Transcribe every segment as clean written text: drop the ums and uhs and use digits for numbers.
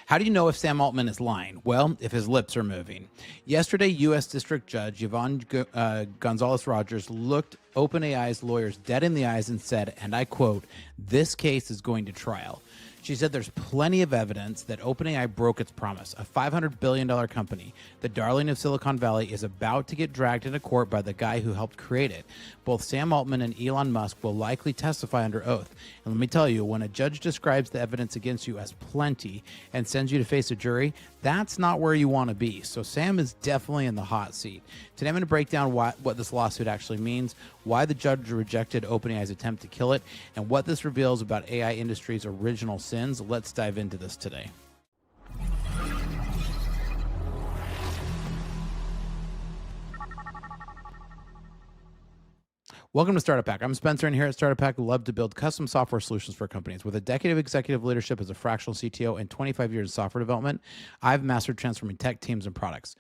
How do you know if Sam Altman is lying? Well, if his lips are moving. Yesterday, U.S. District Judge Yvonne Gonzalez Rogers looked OpenAI's lawyers dead in the eyes and said, and I quote, "This case is going to trial." She said there's plenty of evidence that OpenAI broke its promise. A $500 billion company, the darling of Silicon Valley, is about to get dragged into court by the guy who helped create it. Both Sam Altman and Elon Musk will likely testify under oath. And let me tell you, when a judge describes the evidence against you as plenty and sends you to face a jury, that's not where you want to be. So Sam is definitely in the hot seat. Today I'm going to break down what this lawsuit actually means, why the judge rejected OpenAI's attempt to kill it, and what this reveals about AI industry's original sins. Let's dive into this today. Welcome to Startup Pack. I'm Spencer, and here at Startup Pack, we love to build custom software solutions for companies. With a decade of executive leadership as a fractional CTO and 25 years of software development, I've mastered transforming tech teams and products.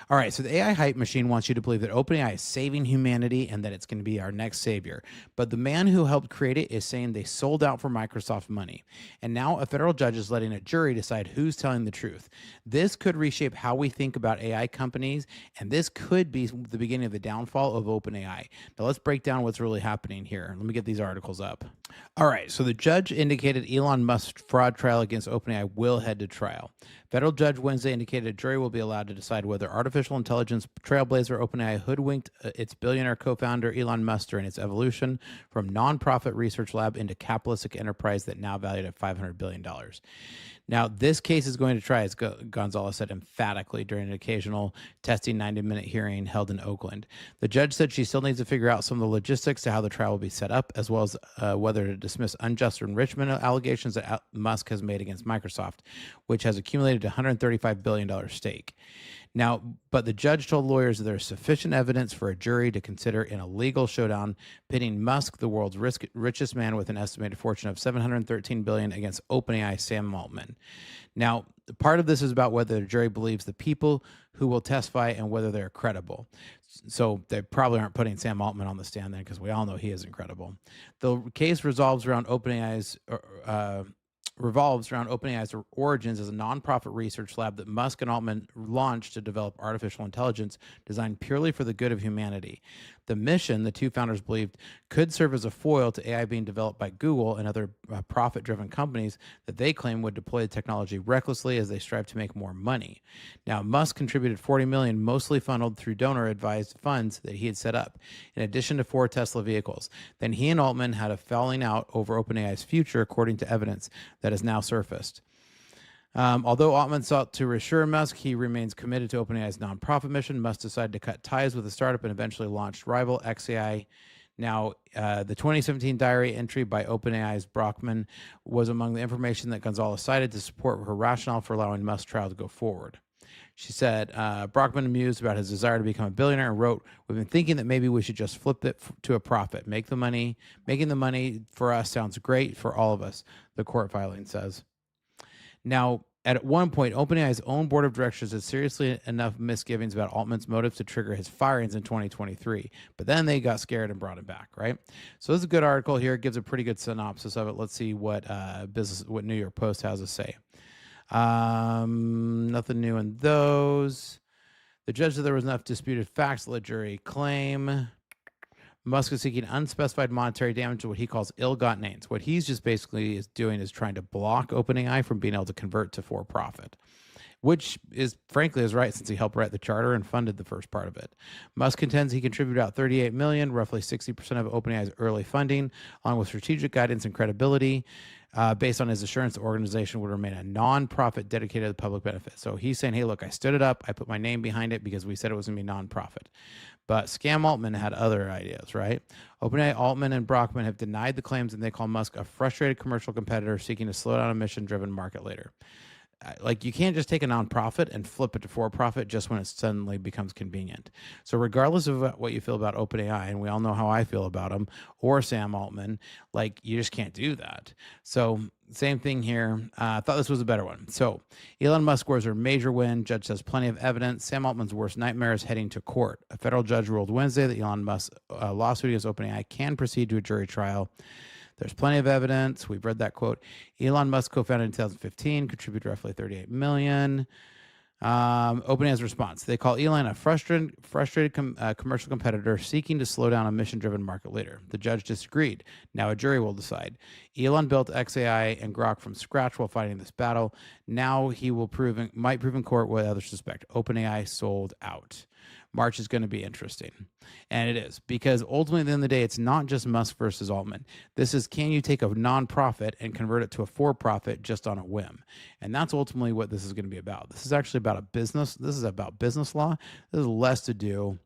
All right, so the AI hype machine wants you to believe that OpenAI is saving humanity and that it's going to be our next savior. But the man who helped create it is saying they sold out for Microsoft money. And now a federal judge is letting a jury decide who's telling the truth. This could reshape how we think about AI companies, and this could be the beginning of the downfall of OpenAI. Now let's break down what's really happening here. Let me get these articles up. All right, so the judge indicated Elon Musk's fraud trial against OpenAI will head to trial. Federal judge Wednesday indicated a jury will be allowed to decide whether artificial intelligence trailblazer OpenAI hoodwinked its billionaire co-founder Elon Musk during its evolution from nonprofit research lab into capitalistic enterprise that now valued at $500 billion. Now, this case is going to try, as Gonzalez said emphatically during an occasional testing 90-minute hearing held in Oakland. The judge said she still needs to figure out some of the logistics to how the trial will be set up, as well as whether to dismiss unjust enrichment allegations that Musk has made against Microsoft, which has accumulated a $135 billion stake. Now, but the judge told lawyers that there is sufficient evidence for a jury to consider in a legal showdown pitting Musk, the world's richest man with an estimated fortune of $713 billion, against OpenAI Sam Altman. Now, part of this is about whether the jury believes the people who will testify and whether they're credible. So they probably aren't putting Sam Altman on the stand then, because we all know he isn't credible. The case revolves around OpenAI's origins as a nonprofit research lab that Musk and Altman launched to develop artificial intelligence designed purely for the good of humanity. The mission, the two founders believed, could serve as a foil to AI being developed by Google and other profit-driven companies that they claim would deploy the technology recklessly as they strive to make more money. Now, Musk contributed $40 million, mostly funneled through donor-advised funds that he had set up, in addition to 4 Tesla vehicles. Then he and Altman had a falling out over OpenAI's future, according to evidence that has now surfaced. Although Altman sought to reassure Musk he remains committed to OpenAI's nonprofit mission, Musk decided to cut ties with the startup and eventually launched rival xAI. Now, the 2017 diary entry by OpenAI's Brockman was among the information that Gonzalez cited to support her rationale for allowing Musk's trial to go forward. She said, Brockman mused about his desire to become a billionaire and wrote, "We've been thinking that maybe we should just flip it to a profit. Making the money for us sounds great for all of us," the court filing says. Now, at one point, OpenAI's own board of directors had seriously enough misgivings about Altman's motives to trigger his firings in 2023, but then they got scared and brought him back, right? So this is a good article here. It gives a pretty good synopsis of it. Let's see what New York Post has to say. Nothing new in those. The judge said there was enough disputed facts to let jury claim. Musk is seeking unspecified monetary damage to what he calls ill-gotten gains. What he's just basically is doing is trying to block OpenAI from being able to convert to for-profit, which is frankly is right since he helped write the charter and funded the first part of it. Musk contends he contributed about $38 million, roughly 60% of OpenAI's early funding, along with strategic guidance and credibility, based on his assurance the organization would remain a non-profit dedicated to the public benefit. So he's saying, hey, look, I stood it up. I put my name behind it because we said it was going to be non-profit. But Scam Altman had other ideas, right? OpenAI, Altman, and Brockman have denied the claims, and they call Musk a frustrated commercial competitor seeking to slow down a mission-driven market leader. Like, you can't just take a nonprofit and flip it to for-profit just when it suddenly becomes convenient. So regardless of what you feel about OpenAI, and we all know how I feel about him, or Sam Altman, like, you just can't do that. So same thing here. I thought this was a better one. So Elon Musk scores a major win. Judge says plenty of evidence. Sam Altman's worst nightmare is heading to court. A federal judge ruled Wednesday that Elon Musk's lawsuit against OpenAI can proceed to a jury trial. There's plenty of evidence. We've read that quote. Elon Musk co-founded in 2015, contributed roughly $38 million. OpenAI's response. They call Elon a frustrated commercial competitor seeking to slow down a mission-driven market leader. The judge disagreed. Now a jury will decide. Elon built XAI and Grok from scratch while fighting this battle. Now he might prove in court what others suspect. OpenAI sold out. March is going to be interesting. And it is, because ultimately at the end of the day, it's not just Musk versus Altman. This is, can you take a nonprofit and convert it to a for-profit just on a whim? And that's ultimately what this is going to be about. This is actually about a business. This is about business law. This is less to do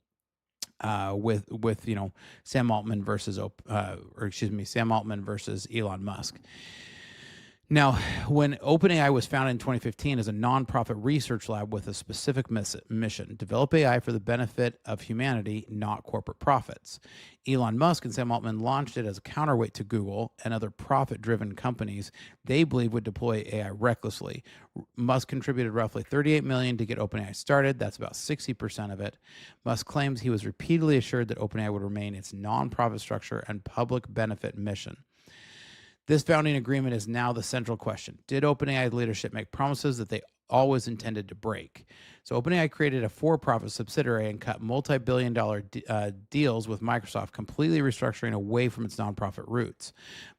with Sam Altman versus Sam Altman versus Elon Musk. Now, when OpenAI was founded in 2015 as a nonprofit research lab with a specific mission, develop AI for the benefit of humanity, not corporate profits. Elon Musk and Sam Altman launched it as a counterweight to Google and other profit-driven companies they believe would deploy AI recklessly. Musk contributed roughly $38 million to get OpenAI started. That's about 60% of it. Musk claims he was repeatedly assured that OpenAI would remain its nonprofit structure and public benefit mission. This founding agreement is now the central question. Did OpenAI leadership make promises that they always intended to break? So OpenAI created a for-profit subsidiary and cut multi-billion-dollar deals with Microsoft, completely restructuring away from its nonprofit roots.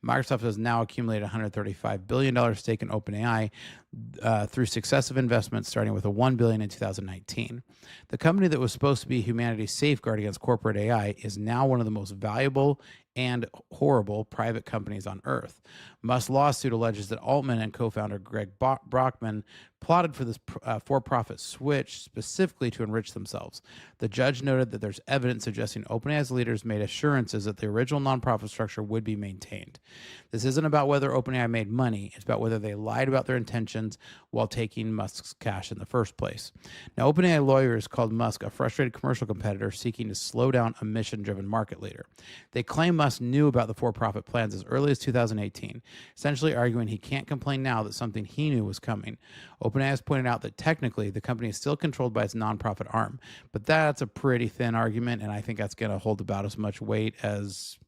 Microsoft has now accumulated a $135 billion stake in OpenAI through successive investments, starting with a $1 billion in 2019. The company that was supposed to be humanity's safeguard against corporate AI is now one of the most valuable and horrible private companies on Earth. Musk's lawsuit alleges that Altman and co-founder Greg Brockman plotted for this for-profit switch specifically to enrich themselves. The judge noted that there's evidence suggesting OpenAI's leaders made assurances that the original nonprofit structure would be maintained. This isn't about whether OpenAI made money. It's about whether they lied about their intentions while taking Musk's cash in the first place. Now, OpenAI lawyers called Musk a frustrated commercial competitor seeking to slow down a mission-driven market leader. They claim Musk knew about the for-profit plans as early as 2018, essentially arguing he can't complain now that something he knew was coming. OpenAI has pointed out that technically the company is still controlled by its nonprofit arm, but that's a pretty thin argument, and I think that's going to hold about as much weight as,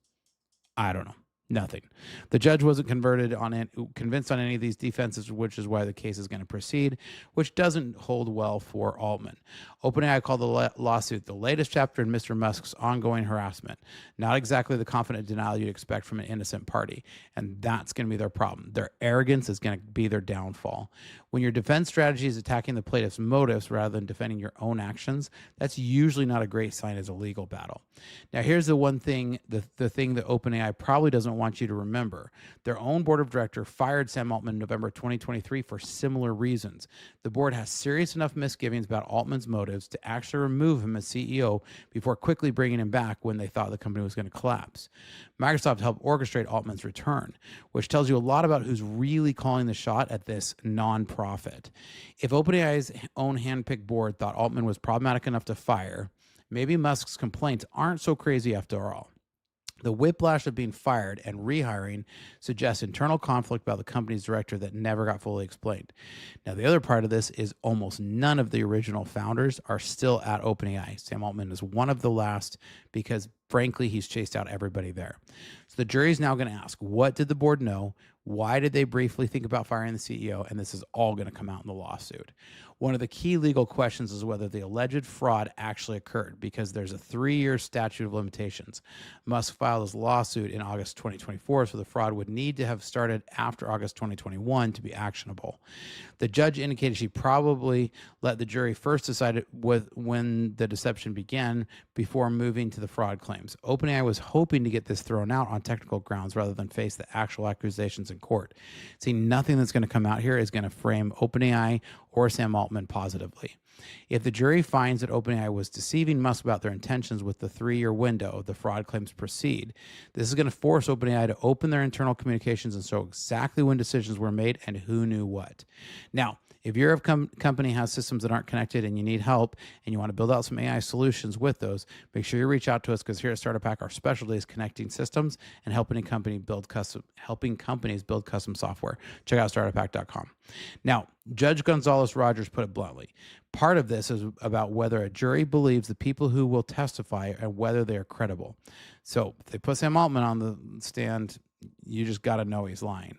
I don't know, nothing. The judge wasn't convinced on any of these defenses, which is why the case is going to proceed, which doesn't hold well for Altman. OpenAI called the lawsuit the latest chapter in Mr. Musk's ongoing harassment, not exactly the confident denial you'd expect from an innocent party, and that's going to be their problem. Their arrogance is going to be their downfall. When your defense strategy is attacking the plaintiff's motives rather than defending your own actions, that's usually not a great sign as a legal battle. Now, here's the one thing, the thing that OpenAI probably doesn't want you to remember. Their own board of directors fired Sam Altman in November 2023 for similar reasons. The board has serious enough misgivings about Altman's motives to actually remove him as CEO before quickly bringing him back when they thought the company was going to collapse. Microsoft helped orchestrate Altman's return, which tells you a lot about who's really calling the shot at this nonprofit. If OpenAI's own handpicked board thought Altman was problematic enough to fire, maybe Musk's complaints aren't so crazy after all. The whiplash of being fired and rehiring suggests internal conflict about the company's director that never got fully explained. Now, the other part of this is almost none of the original founders are still at OpenAI. Sam Altman is one of the last because, frankly, he's chased out everybody there. So the jury is now going to ask, what did the board know? Why did they briefly think about firing the CEO? And this is all going to come out in the lawsuit. One of the key legal questions is whether the alleged fraud actually occurred, because there's a 3-year statute of limitations. Musk filed his lawsuit in August 2024, so the fraud would need to have started after August 2021 to be actionable. The judge indicated she probably let the jury first decide when the deception began before moving to the fraud claims. OpenAI was hoping to get this thrown out on technical grounds rather than face the actual accusations in court. See, nothing that's going to come out here is going to frame OpenAI or Sam Altman positively. If the jury finds that OpenAI was deceiving Musk about their intentions with the 3-year window the fraud claims proceed, this is going to force OpenAI to open their internal communications and show exactly when decisions were made and who knew what. Now, if your company has systems that aren't connected and you need help and you want to build out some AI solutions with those, make sure you reach out to us, because here at Startup Hack, our specialty is connecting systems and helping companies build custom software. Check out startuphack.com. Now, Judge Gonzalez Rogers put it bluntly. Part of this is about whether a jury believes the people who will testify and whether they are credible. So if they put Sam Altman on the stand, you just got to know he's lying.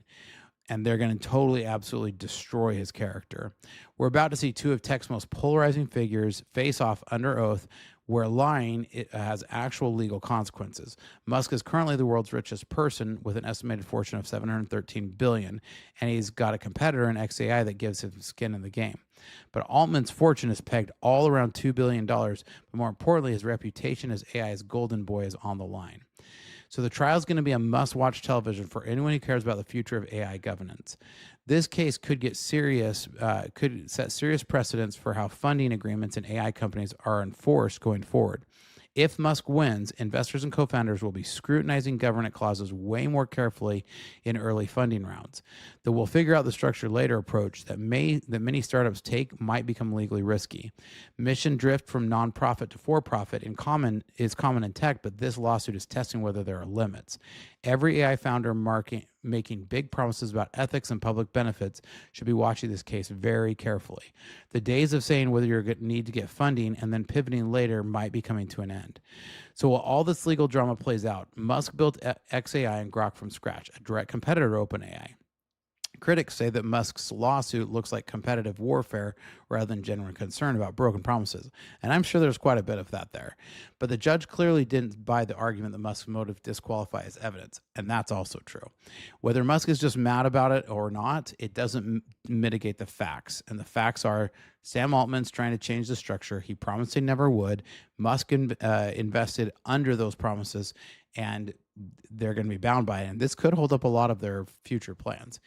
And they're going to totally, absolutely destroy his character. We're about to see two of tech's most polarizing figures face off under oath, where lying has actual legal consequences. Musk is currently the world's richest person with an estimated fortune of $713 billion, and he's got a competitor in XAI that gives him skin in the game. But Altman's fortune is pegged all around $2 billion, but more importantly, his reputation as AI's golden boy is on the line. So the trial is going to be a must-watch television for anyone who cares about the future of AI governance. This case could get serious, could set serious precedents for how funding agreements in AI companies are enforced going forward. If Musk wins, investors and co-founders will be scrutinizing governance clauses way more carefully in early funding rounds. The "we'll figure out the structure later" approach that many startups take might become legally risky. Mission drift from nonprofit to for-profit is common in tech, but this lawsuit is testing whether there are limits. Every AI founder making big promises about ethics and public benefits should be watching this case very carefully. The days of saying whether you're going to need to get funding and then pivoting later might be coming to an end. So while all this legal drama plays out, Musk built XAI and Grok from scratch, a direct competitor to OpenAI. Critics say that Musk's lawsuit looks like competitive warfare rather than genuine concern about broken promises. And I'm sure there's quite a bit of that there. But the judge clearly didn't buy the argument that Musk's motive disqualifies evidence. And that's also true. Whether Musk is just mad about it or not, it doesn't mitigate the facts. And the facts are Sam Altman's trying to change the structure. He promised he never would. Musk invested under those promises, and they're going to be bound by it. And this could hold up a lot of their future plans.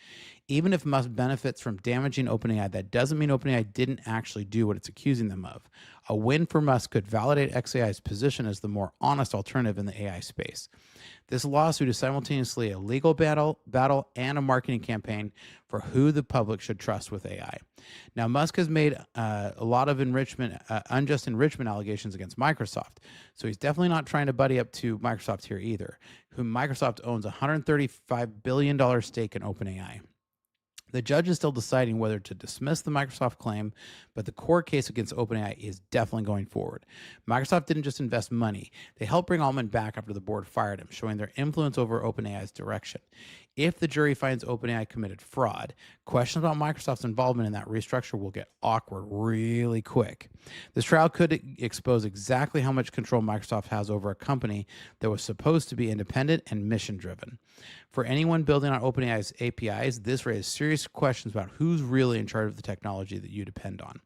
Even if Musk benefits from damaging OpenAI, that doesn't mean OpenAI didn't actually do what it's accusing them of. A win for Musk could validate XAI's position as the more honest alternative in the AI space. This lawsuit is simultaneously a legal battle and a marketing campaign for who the public should trust with AI. Now, Musk has made a lot of unjust enrichment allegations against Microsoft, so he's definitely not trying to buddy up to Microsoft here either, whom Microsoft owns a $135 billion stake in OpenAI. The judge is still deciding whether to dismiss the Microsoft claim, but the court case against OpenAI is definitely going forward. Microsoft didn't just invest money. They helped bring Altman back after the board fired him, showing their influence over OpenAI's direction. If the jury finds OpenAI committed fraud, questions about Microsoft's involvement in that restructure will get awkward really quick. This trial could expose exactly how much control Microsoft has over a company that was supposed to be independent and mission-driven. For anyone building on OpenAI's APIs, this raises serious questions about who's really in charge of the technology that you depend on.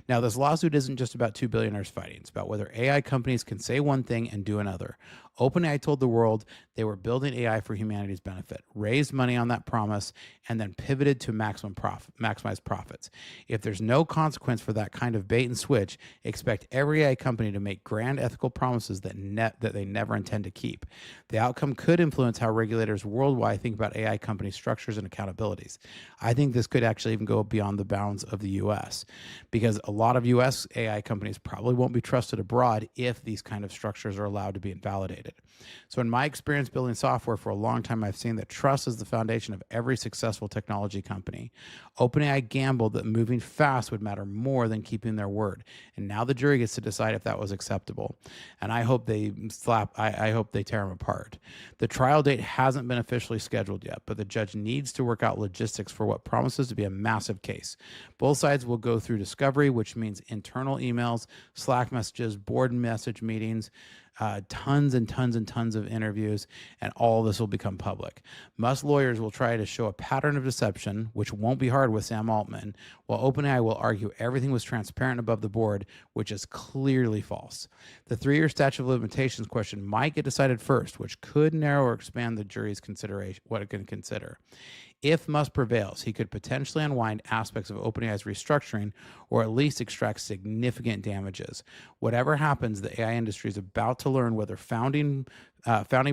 Now, this lawsuit isn't just about two billionaires fighting. It's about whether AI companies can say one thing and do another. OpenAI told the world they were building AI for humanity's benefit, raised money on that promise, and then pivoted to maximize profits. If there's no consequence for that kind of bait and switch, expect every AI company to make grand ethical promises that they never intend to keep. The outcome could influence how regulators worldwide think about AI company structures and accountabilities. I think this could actually even go beyond the bounds of the U.S., because a lot of U.S. AI companies probably won't be trusted abroad if these kind of structures are allowed to be invalidated. So in my experience building software for a long time, I've seen that trust is the foundation of every successful technology company. OpenAI gambled that moving fast would matter more than keeping their word. And now the jury gets to decide if that was acceptable. And I hope they tear them apart. The trial date hasn't been officially scheduled yet, but the judge needs to work out logistics for what promises to be a massive case. Both sides will go through discovery, which means internal emails, Slack messages, board message meetings, tons and tons and tons of interviews, and all this will become public. Musk lawyers will try to show a pattern of deception, which won't be hard with Sam Altman, while OpenAI will argue everything was transparent above the board, which is clearly false. The 3-year statute of limitations question might get decided first, which could narrow or expand the jury's consideration, what it can consider. If Musk prevails, he could potentially unwind aspects of OpenAI's restructuring, or at least extract significant damages. Whatever happens, the AI industry is about to learn whether founding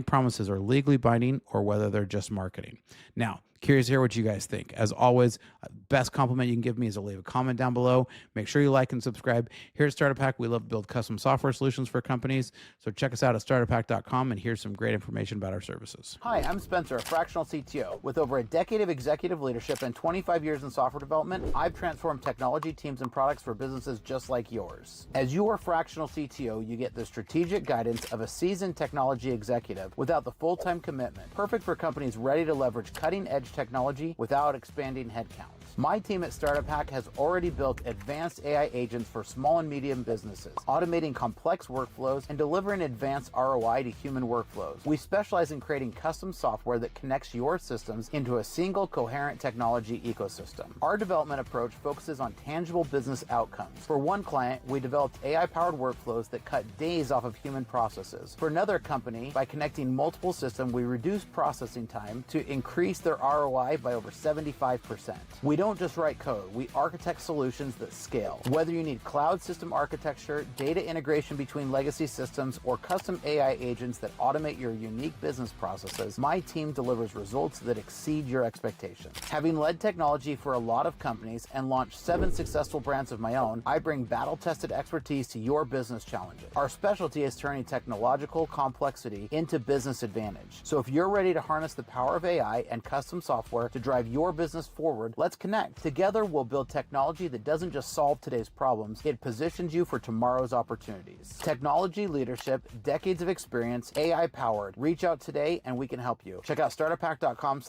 promises are legally binding or whether they're just marketing. Now, Curious to hear what you guys think. As always, best compliment you can give me is to leave a comment down below. Make sure you like and subscribe. Here at Startup Hack, we love to build custom software solutions for companies. So check us out at startuphack.com, and here's some great information about our services. Hi, I'm Spencer, a fractional CTO. With over a decade of executive leadership and 25 years in software development, I've transformed technology teams and products for businesses just like yours. As your fractional CTO, you get the strategic guidance of a seasoned technology executive without the full-time commitment. Perfect for companies ready to leverage cutting-edge technology without expanding headcount. My team at Startup Hack has already built advanced AI agents for small and medium businesses, automating complex workflows and delivering advanced ROI to human workflows. We specialize in creating custom software that connects your systems into a single coherent technology ecosystem. Our development approach focuses on tangible business outcomes. For one client, we developed AI-powered workflows that cut days off of human processes. For another company, by connecting multiple systems, we reduced processing time to increase their ROI by over 75%. We don't just write code, we architect solutions that scale. Whether you need cloud system architecture, data integration between legacy systems, or custom AI agents that automate your unique business processes, my team delivers results that exceed your expectations. Having led technology for a lot of companies and launched 7 successful brands of my own, I bring battle-tested expertise to your business challenges. Our specialty is turning technological complexity into business advantage. So if you're ready to harness the power of AI and custom software to drive your business forward, let's connect. Together, we'll build technology that doesn't just solve today's problems, it positions you for tomorrow's opportunities. Technology leadership, decades of experience, AI powered. Reach out today and we can help you. Check out startuphack.com/.